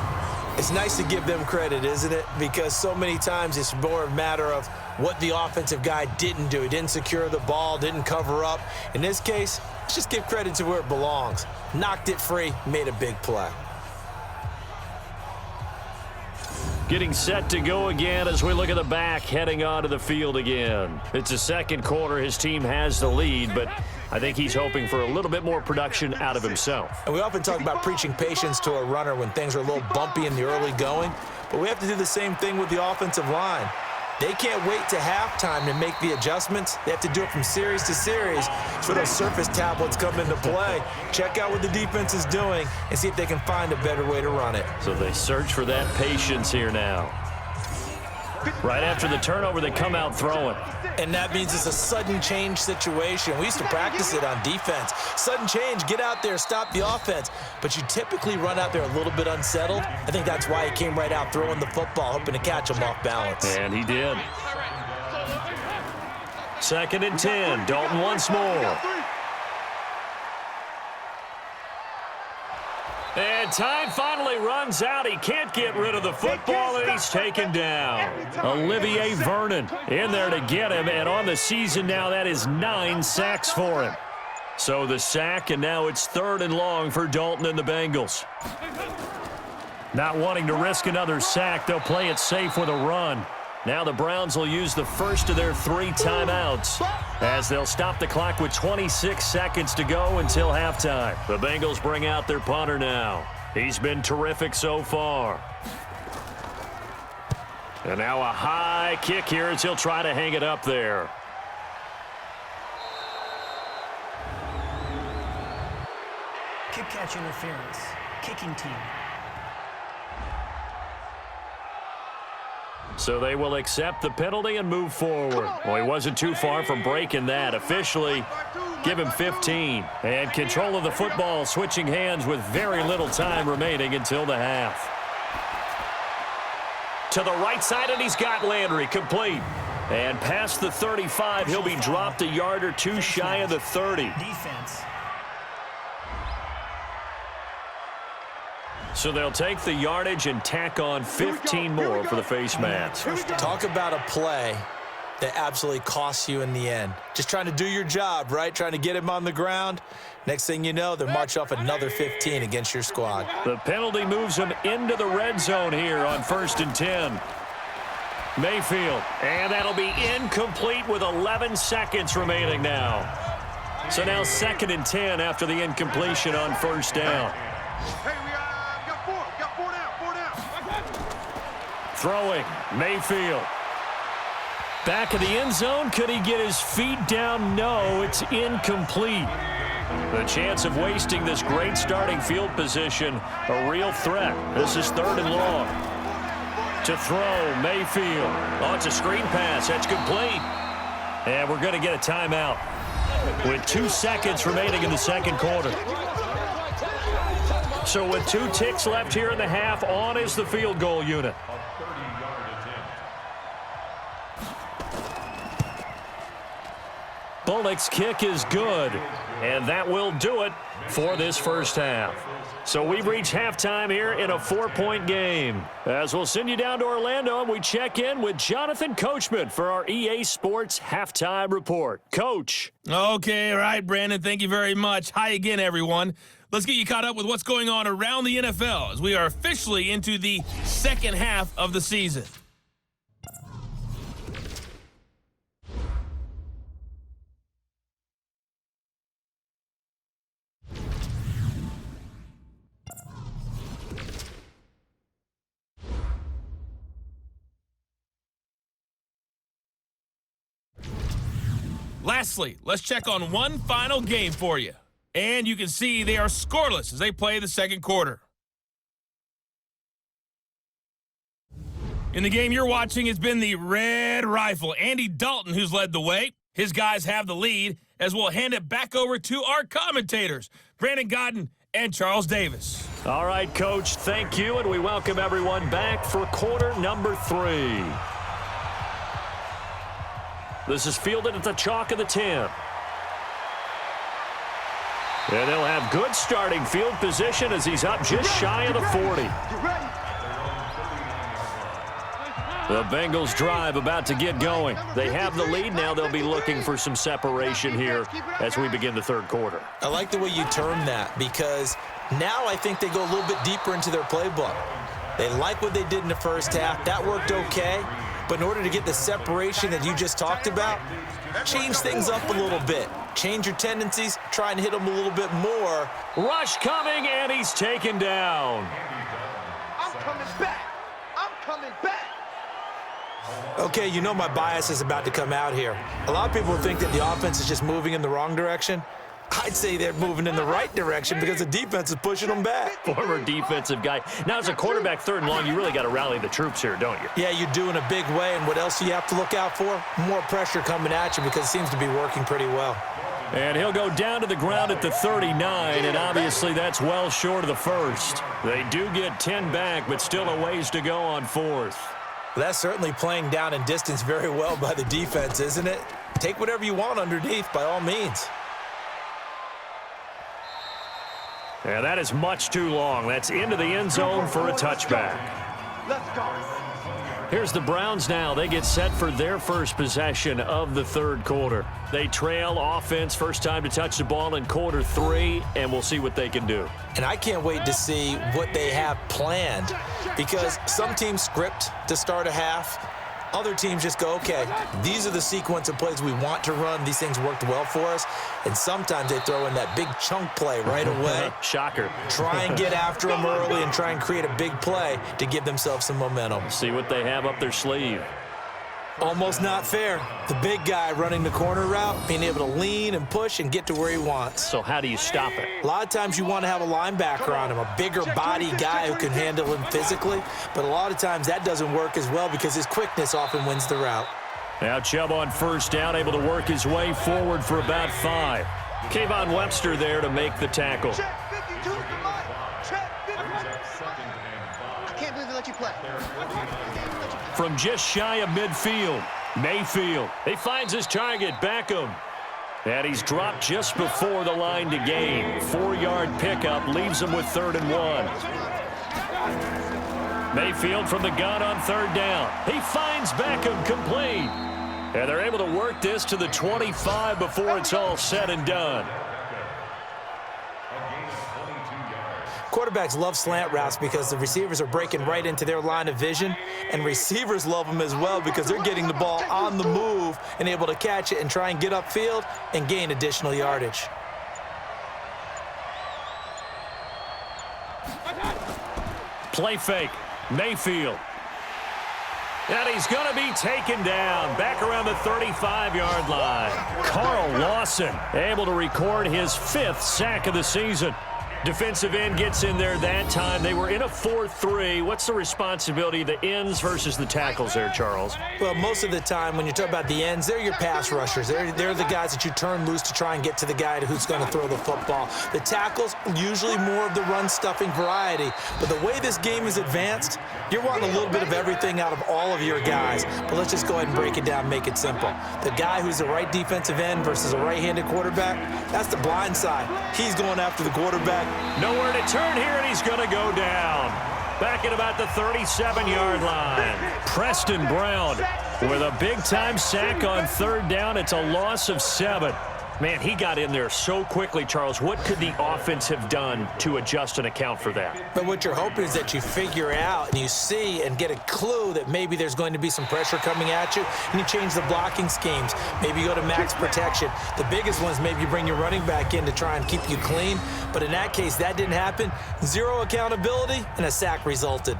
It's nice to give them credit, isn't it? Because so many times it's more a matter of what the offensive guy didn't do. He didn't secure the ball, didn't cover up. In this case, let's just give credit to where it belongs. Knocked it free, made a big play. Getting set to go again as we look at the back, heading onto the field again. It's the second quarter. His team has the lead, but I think he's hoping for a little bit more production out of himself. And we often talk about preaching patience to a runner when things are a little bumpy in the early going, but we have to do the same thing with the offensive line. They can't wait to halftime to make the adjustments. They have to do it from series to series. That's where those surface tablets come into play. Check out what the defense is doing and see if they can find a better way to run it. So they search for that patience here now. Right after the turnover, they come out throwing. And that means it's a sudden change situation. We used to practice it on defense. Sudden change, get out there, stop the offense. But you typically run out there a little bit unsettled. I think that's why he came right out throwing the football, hoping to catch him off balance. And he did. 2nd and 10. Dalton once more. And time finally runs out. He can't get rid of the football, and he's taken down. Olivier Vernon in there to get him, and on the season now, that is 9 sacks for him. So the sack, and now it's 3rd and long for Dalton and the Bengals. Not wanting to risk another sack, they'll play it safe with a run. Now the Browns will use the first of their 3 timeouts as they'll stop the clock with 26 seconds to go until halftime. The Bengals bring out their punter now. He's been terrific so far. And now a high kick here as he'll try to hang it up there. Kick catch interference. Kicking team. So they will accept the penalty and move forward. Well, he wasn't too far from breaking that. Officially, give him 15. And control of the football switching hands with very little time remaining until the half. To the right side, and he's got Landry complete. And past the 35, he'll be dropped a yard or two shy of the 30. Defense. So they'll take the yardage and tack on 15 more for the face mask. Talk about a play that absolutely costs you in the end. Just trying to do your job, right? Trying to get him on the ground. Next thing you know, they're marching off another 15 against your squad. The penalty moves him into the red zone here on 1st and 10. Mayfield, and that'll be incomplete with 11 seconds remaining now. So now 2nd and 10 after the incompletion on 1st down. Throwing, Mayfield. Back of the end zone, could he get his feet down? No, it's incomplete. The chance of wasting this great starting field position, a real threat. This is 3rd and long. To throw, Mayfield. Oh, it's a screen pass. That's complete. And we're going to get a timeout with 2 seconds remaining in the 2nd quarter. So with 2 ticks left here in the half, on is the field goal unit. Bullock's kick is good, and that will do it for this first half. So we've reached halftime here in a 4-point game. As we'll send you down to Orlando, and we check in with Jonathan Coachman for our EA Sports Halftime Report. Coach. Okay, all right, Brandon, thank you very much. Hi again, everyone. let's get you caught up with what's going on around the NFL as we are officially into the second half of the season. Lastly, let's check on one final game for you. And you can see they are scoreless as they play the second quarter. In the game you're watching, it's been the Red Rifle, Andy Dalton, who's led the way. His guys have the lead as we'll hand it back over to our commentators, Brandon Godden and Charles Davis. All right, Coach, thank you, and we welcome everyone back for quarter number 3. This is fielded at the chalk of the 10. And they'll have good starting field position as he's up just shy of the 40. The Bengals drive about to get going. They have the lead. Now they'll be looking for some separation here as we begin the third quarter. I like the way you term that because now I think they go a little bit deeper into their playbook. They like what they did in the first half. That worked okay. But in order to get the separation that you just talked about, change things up a little bit. Change your tendencies, try and hit them a little bit more. Rush coming, and he's taken down. I'm coming back. I'm coming back. Okay, you know my bias is about to come out here. A lot of people think that the offense is just moving in the wrong direction. I'd say they're moving in the right direction because the defense is pushing them back. Former defensive guy. Now, as a quarterback, third and long, you really got to rally the troops here, don't you? Yeah, you do in a big way. And what else do you have to look out for? More pressure coming at you because it seems to be working pretty well. And he'll go down to the ground at the 39, and obviously that's well short of the first. They do get 10 back, but still a ways to go on fourth. Well, that's certainly playing down in distance very well by the defense, isn't it? Take whatever you want underneath, by all means. And that is much too long. That's into the end zone for a touchback. Let's go. Here's the Browns now. They get set for their first possession of the third quarter. They trail offense, first time to touch the ball in quarter 3, and we'll see what they can do. And I can't wait to see what they have planned because some teams script to start a half. Other teams just go, okay, these are the sequence of plays we want to run. These things worked well for us. And sometimes they throw in that big chunk play right away. Shocker. Try and get after them early and try and create a big play to give themselves some momentum. See what they have up their sleeve. Almost not fair. The big guy running the corner route, being able to lean and push and get to where he wants. So how do you stop it? A lot of times you want to have a linebacker on him, a bigger body guy who can handle him physically, but a lot of times that doesn't work as well because his quickness often wins the route. Now Chubb on first down, able to work his way forward for about 5. Kayvon Webster there to make the tackle. Check 52 to Mike. Check 52. I can't believe they let you play. From just shy of midfield, Mayfield. He finds his target, Beckham. And he's dropped just before the line to gain. 4-yard pickup leaves him with 3rd and 1. Mayfield from the gun on 3rd down. He finds Beckham complete. And they're able to work this to the 25 before it's all said and done. Quarterbacks love slant routes because the receivers are breaking right into their line of vision, and receivers love them as well because they're getting the ball on the move and able to catch it and try and get upfield and gain additional yardage. Play fake, Mayfield. And he's going to be taken down back around the 35-yard line. Carl Lawson able to record his 5th sack of the season. Defensive end gets in there that time. They were in a 4-3. What's the responsibility of the ends versus the tackles there, Charles? Well, most of the time when you talk about the ends, they're your pass rushers. They're the guys that you turn loose to try and get to the guy who's going to throw the football. The tackles, usually more of the run-stuffing variety. But the way this game is advanced, you're wanting a little bit of everything out of all of your guys. But let's just go ahead and break it down, make it simple. The guy who's the right defensive end versus a right-handed quarterback, that's the blind side. He's going after the quarterback. Nowhere to turn here, and he's going to go down. Back at about the 37-yard line. Preston Brown with a big-time sack on 3rd down. It's a loss of 7. Man, he got in there so quickly, Charles. What could the offense have done to adjust and account for that? But what you're hoping is that you figure out and you see and get a clue that maybe there's going to be some pressure coming at you, and you change the blocking schemes. Maybe you go to max protection. The biggest one is maybe you bring your running back in to try and keep you clean. But in that case, that didn't happen. Zero accountability, and a sack resulted.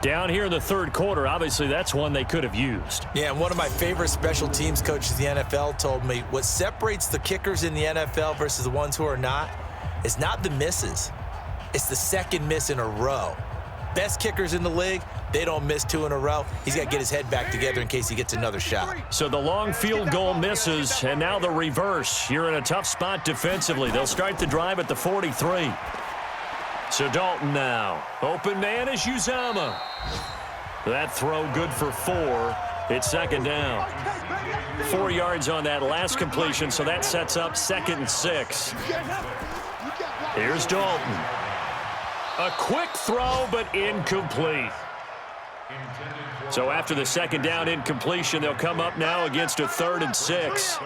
Down here in the third quarter, obviously that's one they could have used. Yeah, and one of my favorite special teams coaches in the NFL told me what separates the kickers in the NFL versus the ones who are not is not the misses. It's the second miss in a row. Best kickers in the league, they don't miss 2 in a row. He's got to get his head back together in case he gets another shot. So the long field goal misses, and now the reverse. You're in a tough spot defensively. They'll start the drive at the 43. So Dalton now. Open man is Uzama. That throw good for 4. It's second down. 4 yards on that last completion, so that sets up 2nd and 6. Here's Dalton. A quick throw, but incomplete. So after the second down incompletion, they'll come up now against a 3rd and 6.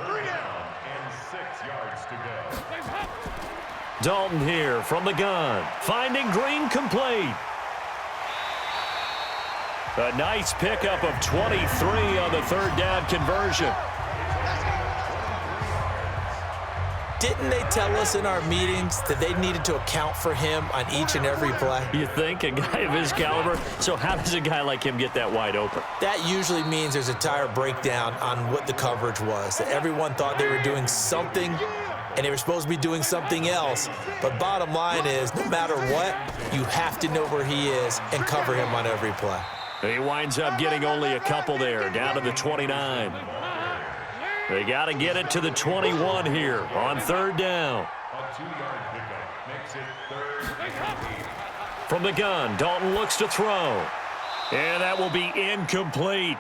Dalton here from the gun. Finding Green complete. A nice pickup of 23 on the 3rd down conversion. Didn't they tell us in our meetings that they needed to account for him on each and every play? You think? A guy of his caliber? So how does a guy like him get that wide open? That usually means there's a tire breakdown on what the coverage was. That everyone thought they were doing something, and they were supposed to be doing something else. But bottom line is, no matter what, you have to know where he is and cover him on every play. He winds up getting only a couple there, down to the 29. They got to get it to the 21 here on 3rd down. From the gun, Dalton looks to throw. And that will be incomplete.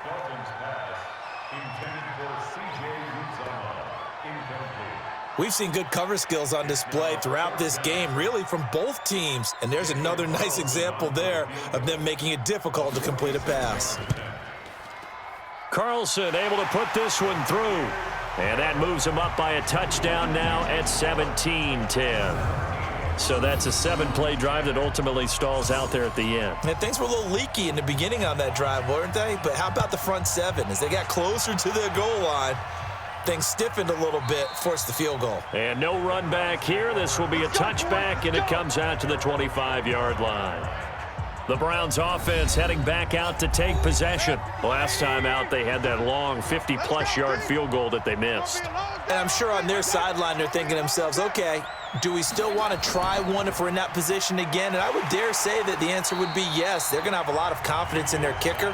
We've seen good cover skills on display throughout this game, really from both teams. And there's another nice example there of them making it difficult to complete a pass. Carlson able to put this one through. And that moves him up by a touchdown now at 17-10. So that's a 7-play drive that ultimately stalls out there at the end. And things were a little leaky in the beginning on that drive, weren't they? But how about the front 7? As they got closer to the goal line, things stiffened a little bit, forced the field goal. And no run back here. This will be a touchback, and it comes out to the 25-yard line. The Browns offense heading back out to take possession. Last time out, they had that long 50-plus yard field goal that they missed. And I'm sure on their sideline, they're thinking to themselves, okay, do we still want to try one if we're in that position again? And I would dare say that the answer would be yes. They're going to have a lot of confidence in their kicker.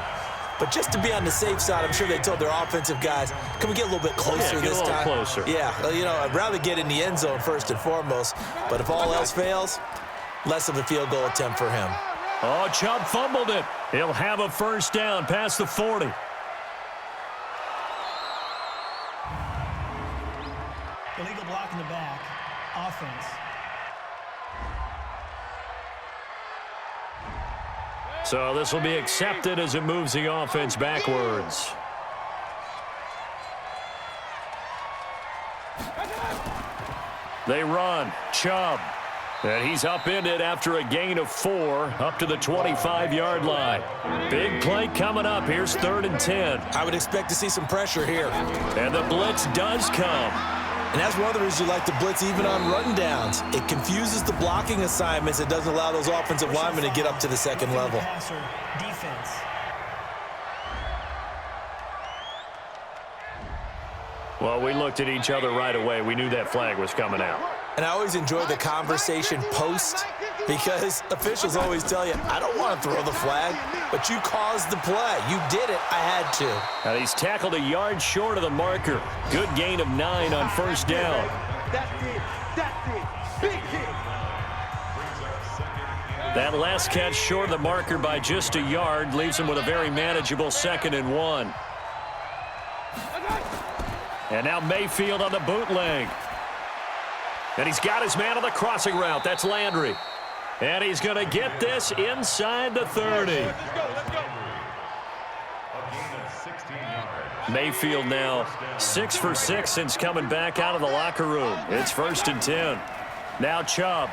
But just to be on the safe side, I'm sure they told their offensive guys, can we get a little bit closer this time? Closer. Yeah, you know, I'd rather get in the end zone first and foremost. But if all else fails, less of a field goal attempt for him. Oh, Chubb fumbled it. He'll have a 1st down past the 40. Illegal block in the back. Offense. So this will be accepted as it moves the offense backwards. They run. Chubb. And he's upended after a gain of 4 up to the 25-yard line. Big play coming up. Here's 3rd and 10. I would expect to see some pressure here. And the blitz does come. And that's one of the reasons you like to blitz even on rundowns. It confuses the blocking assignments. It doesn't allow those offensive linemen to get up to the second level. Defense. Well, we looked at each other right away. We knew that flag was coming out. And I always enjoy the conversation post because officials always tell you, I don't want to throw the flag, but you caused the play. You did it. I had to. Now he's tackled a yard short of the marker. Good gain of 9 on 1st down. That last catch short of the marker by just a yard leaves him with a very manageable 2nd and 1. And now Mayfield on the bootleg. And he's got his man on the crossing route. That's Landry. And he's going to get this inside the 30. Mayfield now 6 for 6 since coming back out of the locker room. It's 1st and 10. Now Chubb.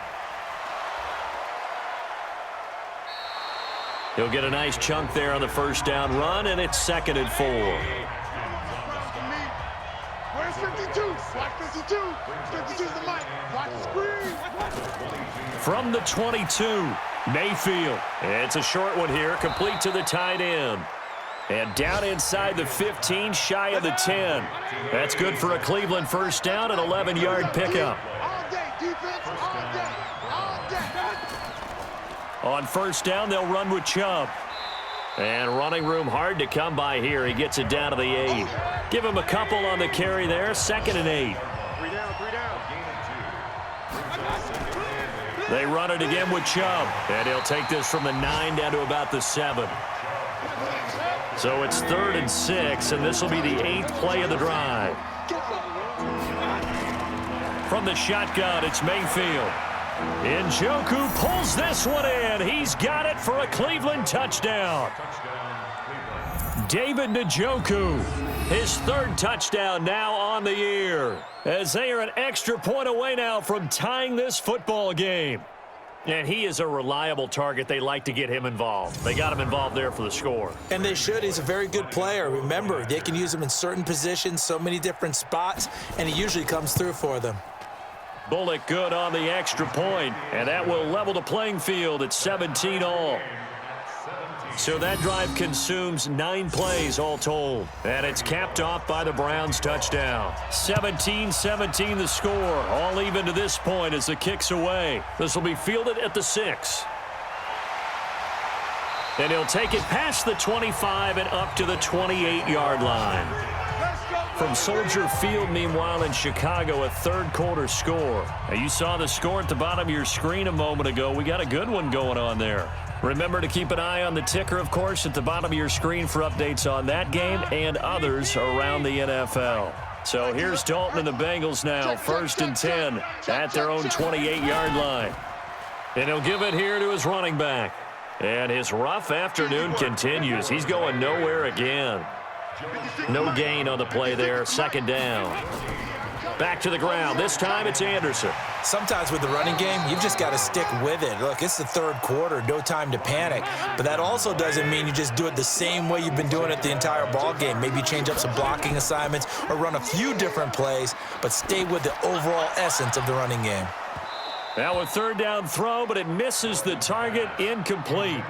He'll get a nice chunk there on the first down run, and it's 2nd and 4. Where's 52? Watch 52. 52's the mic. Watch the screen. From the 22, Mayfield. It's a short one here, complete to the tight end. And down inside the 15, shy of the 10. That's good for a Cleveland first down, an 11-yard pickup. All day, defense, all day, all day. On first down, they'll run with Chubb. And running room hard to come by here. He gets it down to the 8. Give him a couple on the carry there, 2nd and 8. 3 down, 3 down. They run it again with Chubb. And he'll take this from the 9 down to about the 7. So it's 3rd and 6, and this will be the 8th play of the drive. From the shotgun, it's Mayfield. Njoku pulls this one in. He's got it for a Cleveland touchdown. David Njoku, his 3rd touchdown now on the year, as they are an extra point away now from tying this football game. And he is a reliable target. They like to get him involved. They got him involved there for the score. And they should. He's a very good player. Remember, they can use him in certain positions, so many different spots, and he usually comes through for them. Bullock good on the extra point, and that will level the playing field at 17 all. So that drive consumes 9 plays all told, and it's capped off by the Browns' touchdown. 17-17 the score, all even to this point as the kick's away. This will be fielded at the 6. And he'll take it past the 25 and up to the 28-yard line. From Soldier Field, meanwhile, in Chicago, a third-quarter score. Now, you saw the score at the bottom of your screen a moment ago. We got a good one going on there. Remember to keep an eye on the ticker, of course, at the bottom of your screen for updates on that game and others around the NFL. So here's Dalton and the Bengals now, 1st and 10 at their own 28-yard line. And he'll give it here to his running back. And his rough afternoon continues. He's going nowhere again. No gain on the play there, 2nd down. Back to the ground. This time it's Anderson. Sometimes with the running game, you've just got to stick with it. Look, it's the 3rd quarter, no time to panic. But that also doesn't mean you just do it the same way you've been doing it the entire ball game. Maybe change up some blocking assignments or run a few different plays, but stay with the overall essence of the running game. Now a 3rd down throw, but it misses the target, incomplete.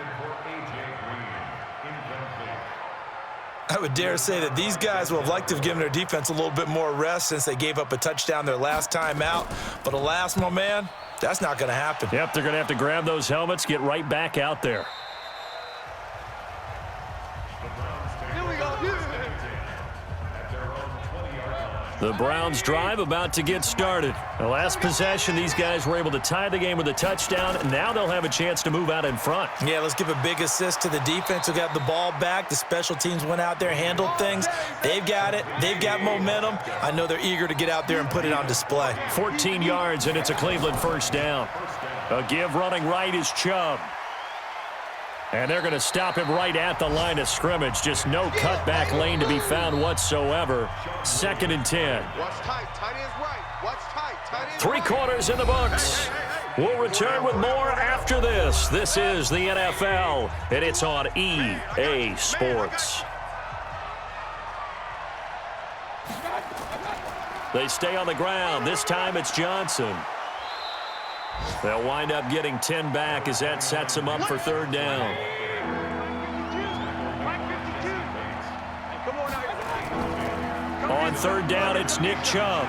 I would dare say that these guys will have liked to have given their defense a little bit more rest since they gave up a touchdown their last time out. But alas, my man, that's not going to happen. Yep, they're going to have to grab those helmets, get right back out there. Here we go. The Browns drive about to get started. The last possession, these guys were able to tie the game with a touchdown, and now they'll have a chance to move out in front. Yeah, let's give a big assist to the defense who got the ball back. The special teams went out there, handled things. They've got it. They've got momentum. I know they're eager to get out there and put it on display. 14 yards, and it's a Cleveland first down. A give running right is Chubb. And they're going to stop him right at the line of scrimmage. Just no cutback lane to be found whatsoever. 2nd and 10. Watch tight. Tight end's right. Watch tight. Tight end's 3 quarters in the books. We'll return with more after this. This is the NFL, and it's on EA Sports. They stay on the ground. This time it's Johnson. They'll wind up getting 10 back as that sets them up for 3rd down. On 3rd down, it's Nick Chubb.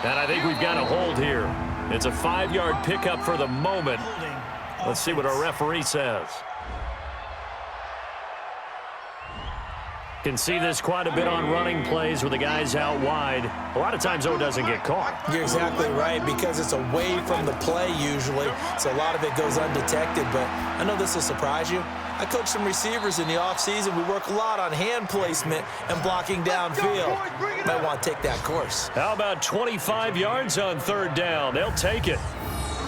And I think we've got a hold here. It's a 5-yard pickup for the moment. Let's see what our referee says. Can see this quite a bit on running plays with the guys out wide. A lot of times, though, it doesn't get caught. You're exactly right, because it's away from the play usually, so a lot of it goes undetected. But I know this will surprise you. I coach some receivers in the offseason. We work a lot on hand placement and blocking downfield. Might want to take that course. How about 25 yards on 3rd down? They'll take it.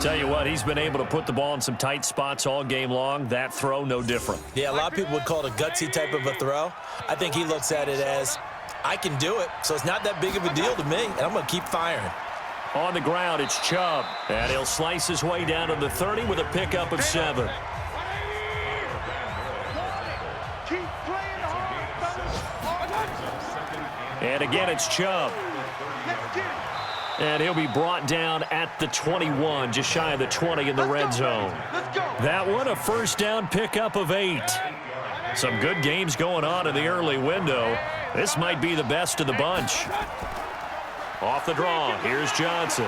Tell you what, he's been able to put the ball in some tight spots all game long. That throw, no different. Yeah, a lot of people would call it a gutsy type of a throw. I think he looks at it as, I can do it, so it's not that big of a deal to me, and I'm going to keep firing. On the ground, it's Chubb. And he'll slice his way down to the 30 with a pickup of 7. Keep playing hard, fellas. And again, it's Chubb. Let's get it. And he'll be brought down at the 21, just shy of the 20 in the red zone. Let's go. That one, a first down pickup of 8. Some good games going on in the early window. This might be the best of the bunch. Off the draw, here's Johnson.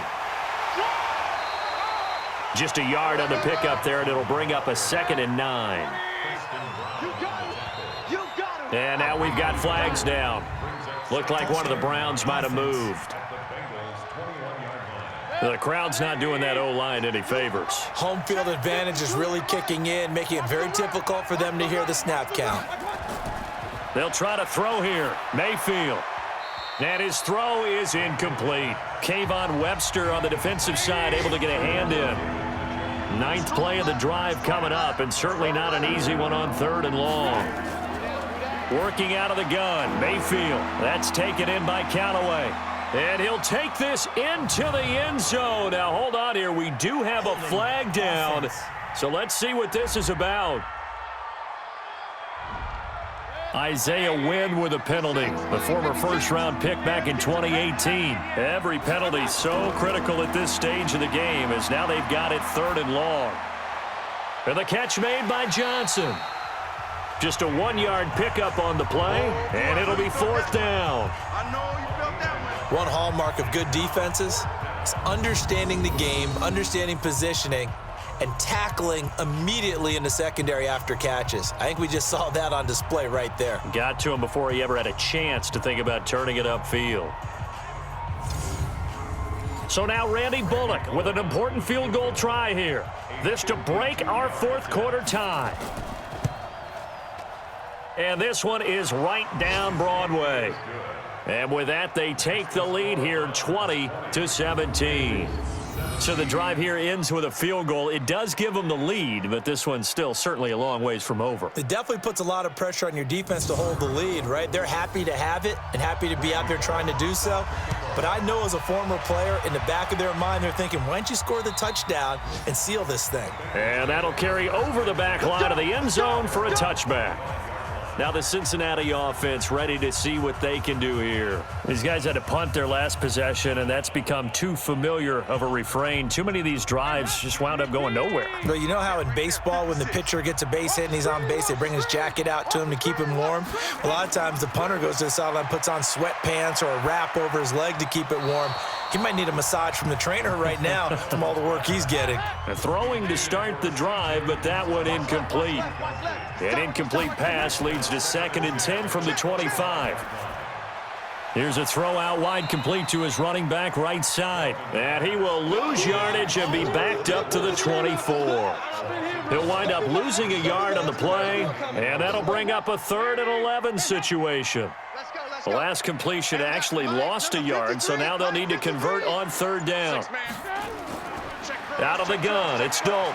Just a yard on the pickup there, and it'll bring up a 2nd and 9. You got it. You got it. And now we've got flags down. Looked like one of the Browns might have moved. The crowd's not doing that O-line any favors. Home field advantage is really kicking in, making it very difficult for them to hear the snap count. They'll try to throw here. Mayfield. And his throw is incomplete. Kayvon Webster on the defensive side able to get a hand in. 9th play of the drive coming up, and certainly not an easy one on 3rd and long. Working out of the gun, Mayfield. That's taken in by Callaway. And he'll take this into the end zone. Now, hold on here. We do have a flag down. So let's see what this is about. Isaiah Wynn with a penalty. The former first-round pick back in 2018. Every penalty so critical at this stage of the game as now they've got it 3rd and long. And the catch made by Johnson. Just a 1-yard pickup on the play, and it'll be 4th down. I know you felt that one. One hallmark of good defenses is understanding the game, understanding positioning, and tackling immediately in the secondary after catches. I think we just saw that on display right there. Got to him before he ever had a chance to think about turning it upfield. So now Randy Bullock with an important field goal try here. This to break our 4th quarter tie. And this one is right down Broadway. And with that, they take the lead here 20-17. So the drive here ends with a field goal. It does give them the lead, but this one's still certainly a long ways from over. It definitely puts a lot of pressure on your defense to hold the lead, right? They're happy to have it and happy to be out there trying to do so. But I know as a former player, in the back of their mind, they're thinking, why don't you score the touchdown and seal this thing? And that'll carry over the back line of the end zone for a touchback. Now the Cincinnati offense ready to see what they can do here. These guys had to punt their last possession, and that's become too familiar of a refrain. Too many of these drives just wound up going nowhere. Well, you know how in baseball when the pitcher gets a base hit and he's on base, they bring his jacket out to him to keep him warm? A lot of times the punter goes to the sideline, puts on sweatpants or a wrap over his leg to keep it warm. He might need a massage from the trainer right now from all the work he's getting. Throwing to start the drive, but that one incomplete. An incomplete pass leads to 2nd and 10 from the 25. Here's a throw out wide complete to his running back right side. And he will lose yardage and be backed up to the 24. He'll wind up losing a yard on the play, and that'll bring up a 3rd and 11 situation. The last completion actually lost a yard, so now they'll need to convert on 3rd down. Out of the gun, it's Dalton.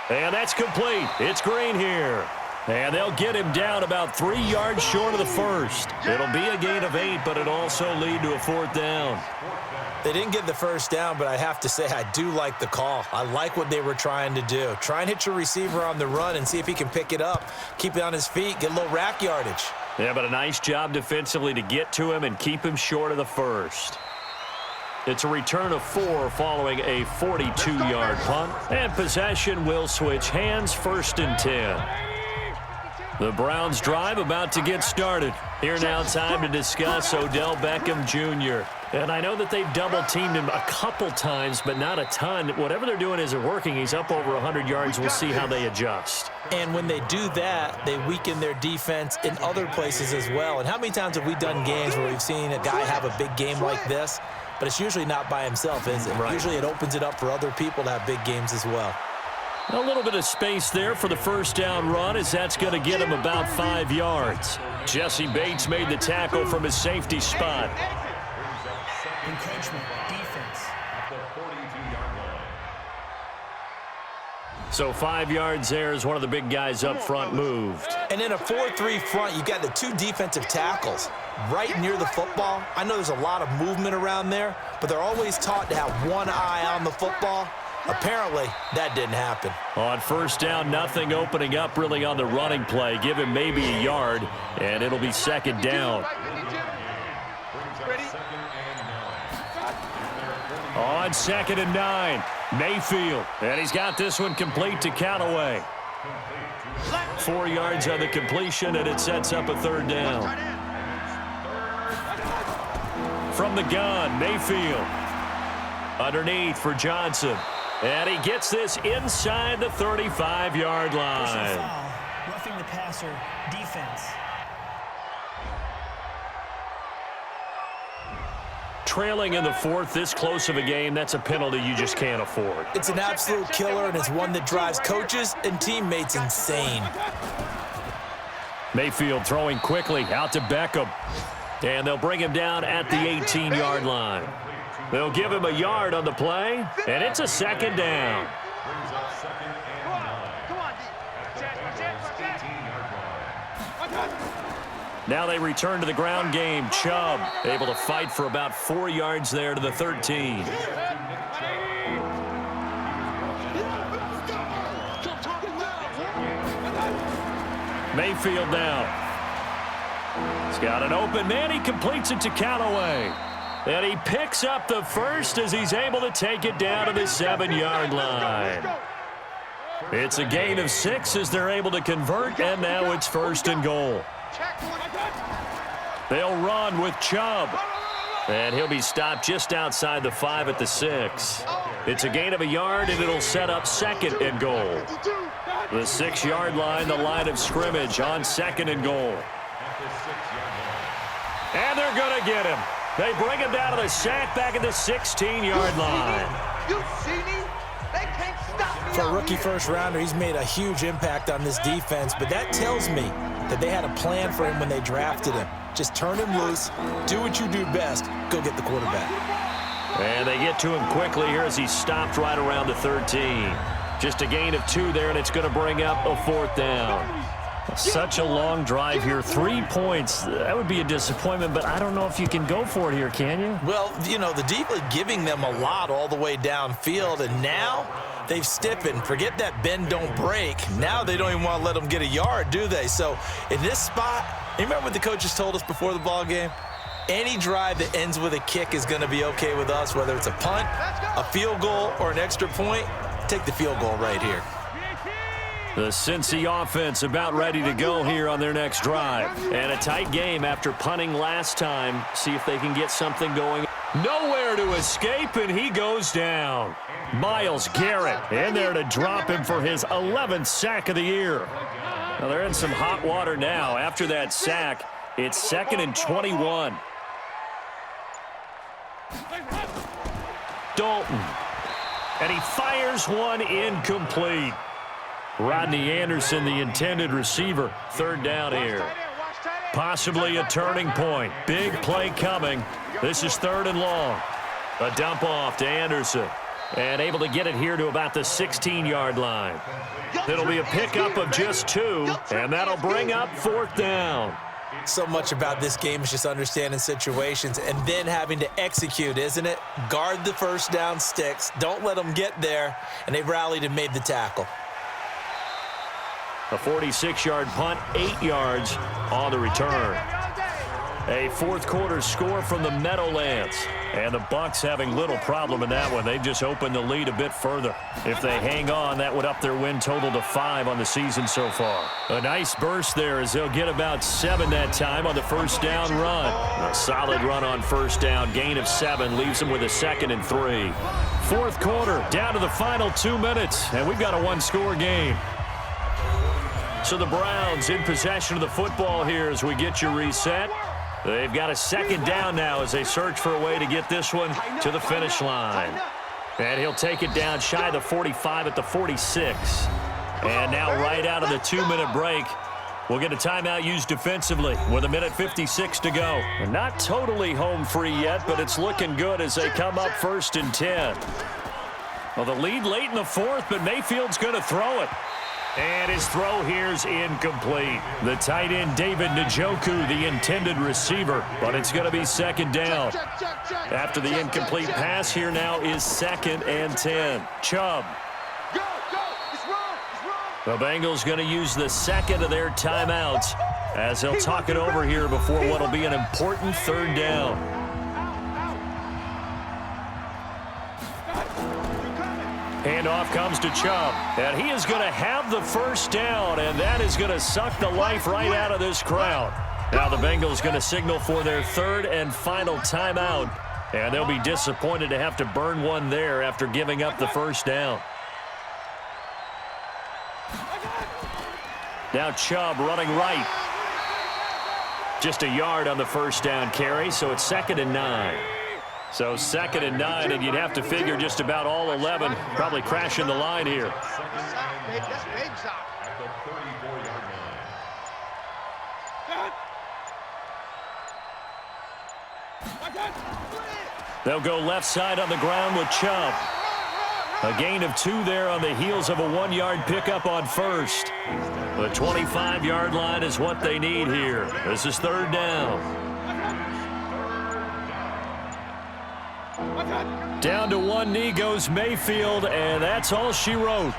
And that's complete. It's Green here. And they'll get him down about 3 yards short of the first. It'll be a gain of 8, but it'll also lead to a 4th down. They didn't get the first down, but I have to say I do like the call. I like what they were trying to do. Try and hit your receiver on the run and see if he can pick it up, keep it on his feet, get a little rack yardage. Yeah, but a nice job defensively to get to him and keep him short of the first. It's a return of 4 following a 42-yard punt. And possession will switch hands, 1st and 10. The Browns drive about to get started. Here now, time to discuss Odell Beckham Jr. And I know that they've double-teamed him a couple times, but not a ton. Whatever they're doing isn't working. He's up over 100 yards. We'll see how they adjust. And when they do that, they weaken their defense in other places as well. And how many times have we done games where we've seen a guy have a big game like this? But it's usually not by himself, is it? Right. Usually it opens it up for other people to have big games as well. A little bit of space there for the first down run, as that's going to get him about 5 yards. Jesse Bates made the tackle from his safety spot. Encroachment, defense. So 5 yards there as one of the big guys up front moved. And in a 4-3 front, you got the 2 defensive tackles right near the football. I know there's a lot of movement around there, but they're always taught to have one eye on the football. Apparently, that didn't happen. On first down, nothing opening up really on the running play. Give him maybe a yard, and it'll be second down. On 2nd and 9, Mayfield. And he's got this one complete to Callaway. 4 yards on the completion, and it sets up a 3rd down. From the gun, Mayfield. Underneath for Johnson. And he gets this inside the 35-yard line. Foul, roughing the passer, defense. Trailing in the 4th, this close of a game, that's a penalty you just can't afford. It's an absolute killer, and it's one that drives coaches and teammates insane. Mayfield throwing quickly out to Beckham. And they'll bring him down at the 18-yard line. They'll give him a yard on the play, and it's a 2nd down. Now they return to the ground game. Chubb able to fight for about 4 yards there to the 13. Mayfield now. He's got an open man. He completes it to Callaway. And he picks up the first as he's able to take it down to the 7-yard line. It's a gain of 6 as they're able to convert, and now it's 1st and goal. They'll run with Chubb. And he'll be stopped just outside the 5 at the 6. It's a gain of a yard, and it'll set up 2nd and goal. The 6-yard line, the line of scrimmage on 2nd and goal. And they're going to get him. They bring him down to the sack back at the 16-yard line. You see me? They can't stop me. For a rookie first-rounder, he's made a huge impact on this defense, but that tells me that they had a plan for him when they drafted him. Just turn him loose, do what you do best, go get the quarterback. And they get to him quickly here as he's stopped right around the 13. Just a gain of 2 there, and it's going to bring up a 4th down. Such a long drive here. 3 points. That would be a disappointment, but I don't know if you can go for it here, can you? Well, you know, the deep league giving them a lot all the way downfield, and now they've stiffened. Forget that bend, don't break. Now they don't even want to let them get a yard, do they? So in this spot, you remember what the coaches told us before the ball game? Any drive that ends with a kick is going to be okay with us, whether it's a punt, a field goal, or an extra point. Take the field goal right here. The Cincy offense about ready to go here on their next drive. And a tight game after punting last time. See if they can get something going. Nowhere to escape, and he goes down. Myles Garrett in there to drop him for his 11th sack of the year. Now they're in some hot water now. After that sack, it's 2nd and 21. Dalton. And he fires one incomplete. Rodney Anderson, the intended receiver. 3rd down here. Possibly a turning point. Big play coming. This is 3rd and long. A dump off to Anderson. And able to get it here to about the 16-yard line. It'll be a pickup of just 2, and that'll bring up 4th down. So much about this game is just understanding situations and then having to execute, isn't it? Guard the first down sticks. Don't let them get there. And they rallied and made the tackle. A 46-yard punt, 8 yards on the return. A 4th quarter score from the Meadowlands. And the Bucs having little problem in that one. They just opened the lead a bit further. If they hang on, that would up their win total to 5 on the season so far. A nice burst there as they'll get about 7 that time on the first down run. A solid run on first down. Gain of 7 leaves them with a 2nd and 3. 4th quarter, down to the final 2 minutes. And we've got a 1-score game. So the Browns in possession of the football here as we get you reset. They've got a 2nd down now as they search for a way to get this one to the finish line. And he'll take it down shy of the 45 at the 46. And now right out of the 2-minute break, we'll get a timeout used defensively with 1:56 to go. And not totally home free yet, but it's looking good as they come up 1st and 10. Well, the lead late in the fourth, but Mayfield's going to throw it. And his throw here's incomplete. The tight end, David Njoku, the intended receiver, but it's going to be second down. After the incomplete pass, here now is 2nd and 10. Chubb. The Bengals going to use the second of their timeouts as they'll talk it over here before what will be an important 3rd down. Handoff comes to Chubb, and he is going to have the first down, and that is going to suck the life right out of this crowd. Now the Bengals going to signal for their 3rd and final timeout, and they'll be disappointed to have to burn one there after giving up the first down. Now Chubb running right. Just a yard on the first down carry, so it's 2nd and 9. So 2nd and 9, and you'd have to figure just about all 11 probably crashing the line here. They'll go left side on the ground with Chubb. A gain of 2 there on the heels of a 1-yard pickup on first. The 25-yard line is what they need here. This is 3rd down. Down to one knee goes Mayfield, and that's all she wrote.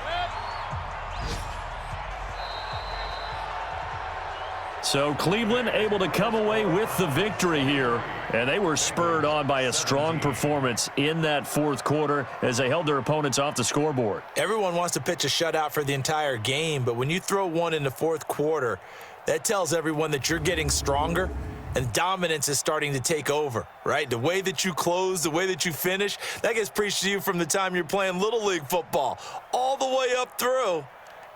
So Cleveland able to come away with the victory here, and they were spurred on by a strong performance in that 4th quarter as they held their opponents off the scoreboard. Everyone wants to pitch a shutout for the entire game, but when you throw one in the 4th quarter, that tells everyone that you're getting stronger and dominance is starting to take over, right? The way that you close, the way that you finish, that gets preached to you from the time you're playing Little League football all the way up through.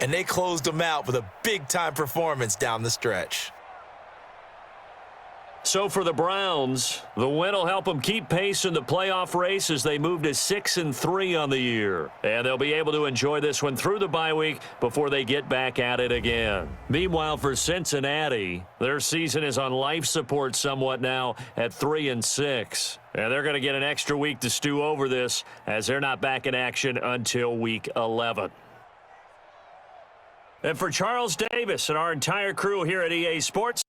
And they closed them out with a big-time performance down the stretch. So for the Browns, the win will help them keep pace in the playoff race as they move to 6-3 on the year. And they'll be able to enjoy this one through the bye week before they get back at it again. Meanwhile, for Cincinnati, their season is on life support somewhat now at 3-6. And they're going to get an extra week to stew over this as they're not back in action until week 11. And for Charles Davis and our entire crew here at EA Sports,